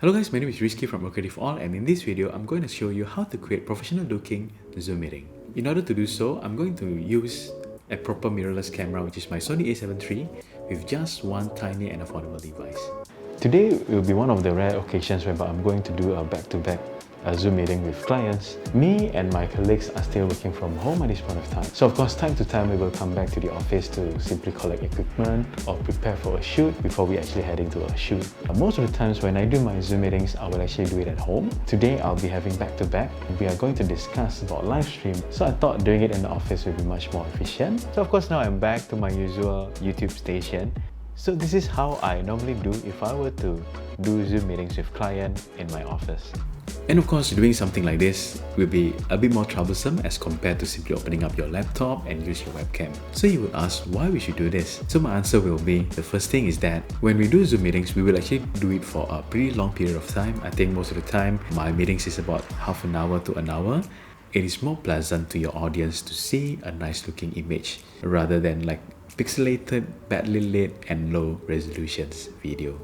Hello guys, my name is Rizky from acreativealt, and in this video, I'm going to show you how to create professional looking Zoom meeting. In order to do so, I'm going to use a proper mirrorless camera, which is my Sony A7 III, with just one tiny and affordable device. Today will be one of the rare occasions whereby I'm going to do a back-to-back Zoom meeting with clients. Me and my colleagues are still working from home at this point of time. So of course, time to time we will come back to the office to simply collect equipment or prepare for a shoot before we actually heading to a shoot. Most of the times when I do my Zoom meetings, I will actually do it at home. Today I'll be having back-to-back. We are going to discuss about live stream. So I thought doing it in the office would be much more efficient. So of course now I'm back to my usual YouTube station. So this is how I normally do if I were to do Zoom meetings with clients in my office. And of course, doing something like this will be a bit more troublesome as compared to simply opening up your laptop and use your webcam. So you would ask why we should do this. So my answer will be, the first thing is that when we do Zoom meetings, we will actually do it for a pretty long period of time. I think most of the time, my meetings is about half an hour to an hour. It is more pleasant to your audience to see a nice looking image rather than like pixelated, badly lit and low resolutions video.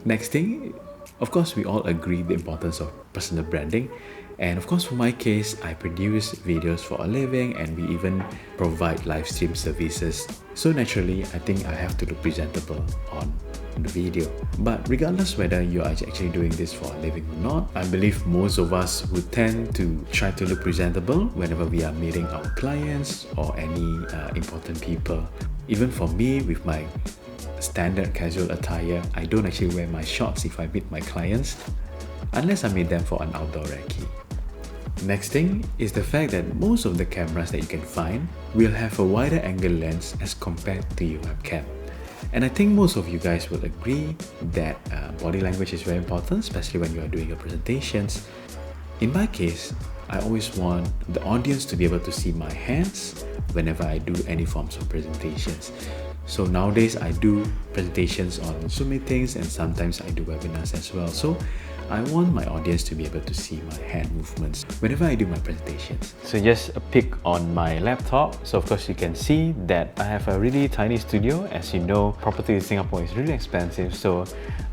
Next thing, of course, we all agree the importance of personal branding. And of course, for my case, I produce videos for a living and we even provide live stream services. So naturally, I think I have to look presentable on the video. But regardless whether you are actually doing this for a living or not, I believe most of us would tend to try to look presentable whenever we are meeting our clients or any important people. Even for me, with my standard casual attire, I don't actually wear my shorts if I meet my clients, unless I meet them for an outdoor recce. Next thing is the fact that most of the cameras that you can find will have a wider angle lens as compared to your webcam. And I think most of you guys will agree that body language is very important, especially when you are doing your presentations. In my case, I always want the audience to be able to see my hands whenever I do any forms of presentations. So nowadays I do presentations on Zoom meetings and sometimes I do webinars as well. So I want my audience to be able to see my hand movements whenever I do my presentations. So just a pic on my laptop. So of course you can see that I have a really tiny studio. As you know, property in Singapore is really expensive, so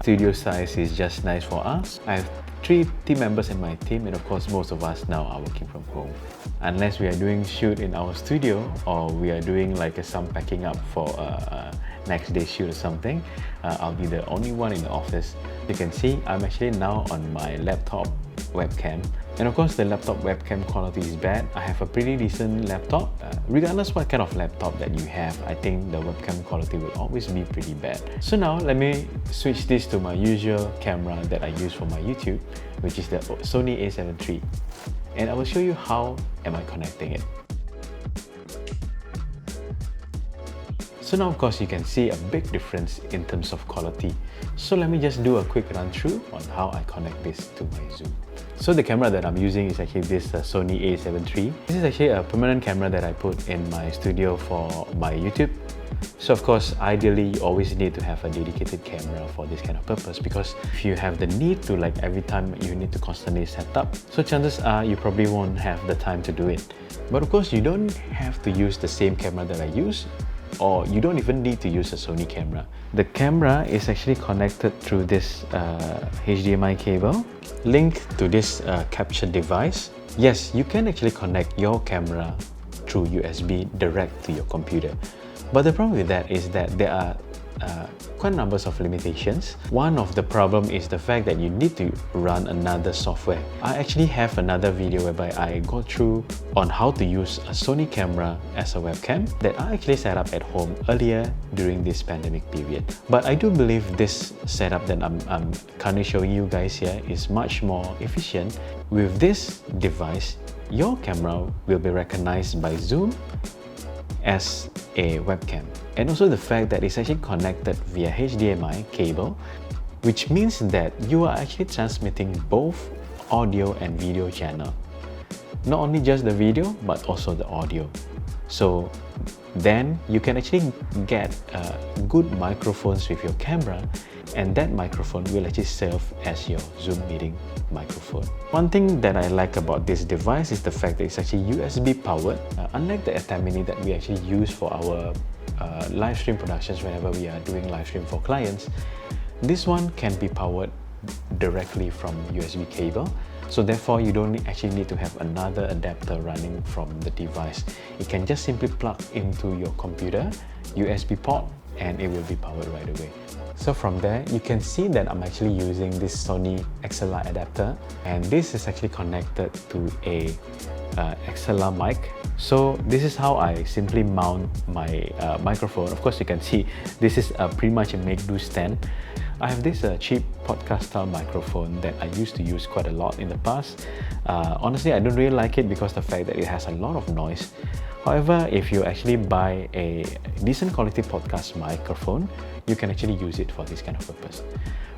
studio size is just nice for us. I have 3 team members in my team, and of course most of us now are working from home. Unless we are doing shoot in our studio or we are doing like some packing up for a next day shoot or something, I'll be the only one in the office. You can see I'm actually now on my laptop webcam, and of course the laptop webcam quality is bad. I have a pretty decent laptop. Regardless what kind of laptop that you have, I think the webcam quality will always be pretty bad. So now let me switch this to my usual camera that I use for my YouTube, which is the Sony A7 III, and I will show you how am I connecting it. So now of course you can see a big difference in terms of quality. So let me just do a quick run through on how I connect this to my Zoom. So the camera that I'm using is actually this Sony A7 III. This is actually a permanent camera that I put in my studio for my YouTube. So of course, ideally you always need to have a dedicated camera for this kind of purpose, because if you have the need to, like every time you need to constantly set up, so chances are you probably won't have the time to do it. But of course, you don't have to use the same camera that I use, or you don't even need to use a Sony camera. The camera is actually connected through this HDMI cable linked to this capture device. Yes, you can actually connect your camera through USB direct to your computer. But the problem with that is that there are quite numbers of limitations. One of the problem is the fact that you need to run another software. I actually have another video whereby I go through on how to use a Sony camera as a webcam that I actually set up at home earlier during this pandemic period. But I do believe this setup that I'm currently showing you guys here is much more efficient. With this device, your camera will be recognized by Zoom as a webcam, and also the fact that it's actually connected via HDMI cable, which means that you are actually transmitting both audio and video channel, not only just the video but also the audio. So then you can actually get good microphones with your camera, and that microphone will actually serve as your Zoom meeting microphone. One thing that I like about this device is the fact that it's actually USB powered. Unlike the Atem Mini that we actually use for our live stream productions whenever we are doing live stream for clients, this one can be powered directly from USB cable. So therefore, you don't actually need to have another adapter running from the device. You can just simply plug into your computer, USB port, and it will be powered right away. So from there, you can see that I'm actually using this Sony XLR adapter, and this is actually connected to a XLR mic. So this is how I simply mount my microphone. Of course, you can see this is pretty much a make-do stand. I have this cheap podcast style microphone that I used to use quite a lot in the past. Honestly, I don't really like it because the fact that it has a lot of noise. However, if you actually buy a decent quality podcast microphone, you can actually use it for this kind of purpose.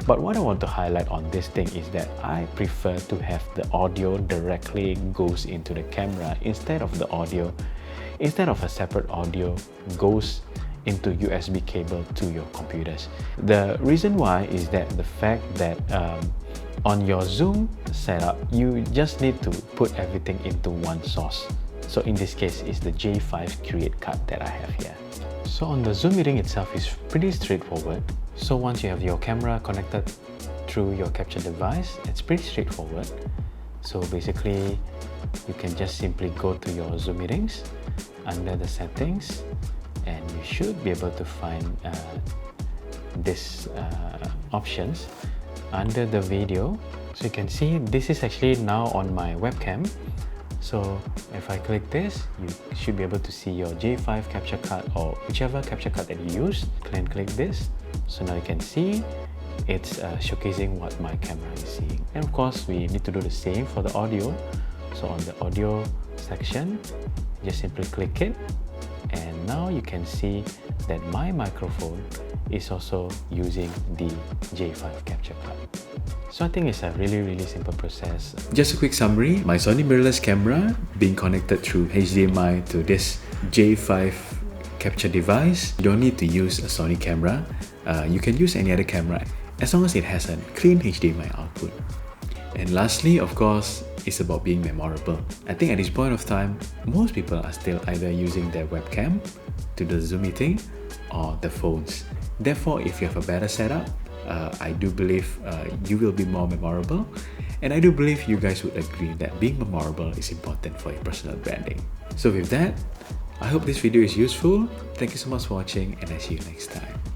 But what I want to highlight on this thing is that I prefer to have the audio directly goes into the camera instead of a separate audio goes into USB cable to your computers. The reason why is that the fact that on your Zoom setup, you just need to put everything into one source. So in this case, it's the J5 Create card that I have here. So on the Zoom meeting itself is pretty straightforward. So once you have your camera connected through your capture device, it's pretty straightforward. So basically, you can just simply go to your Zoom meetings under the settings, and you should be able to find these options under the video. So you can see this is actually now on my webcam. So if I click this, you should be able to see your J5 capture card or whichever capture card that you use. Click this. So now you can see it's showcasing what my camera is seeing. And of course, we need to do the same for the audio. So on the audio section, just simply click it. And now you can see that my microphone is also using the J5 capture card. So I think it's a really simple process. Just a quick summary, my Sony mirrorless camera being connected through HDMI to this J5 capture device. You don't need to use a Sony camera. You can use any other camera as long as it has a clean HDMI output. And lastly, of course, it's about being memorable. I think at this point of time, most people are still either using their webcam to do the Zoom meeting or the phones. Therefore, if you have a better setup, I do believe you will be more memorable. And I do believe you guys would agree that being memorable is important for your personal branding. So with that, I hope this video is useful. Thank you so much for watching, and I see you next time.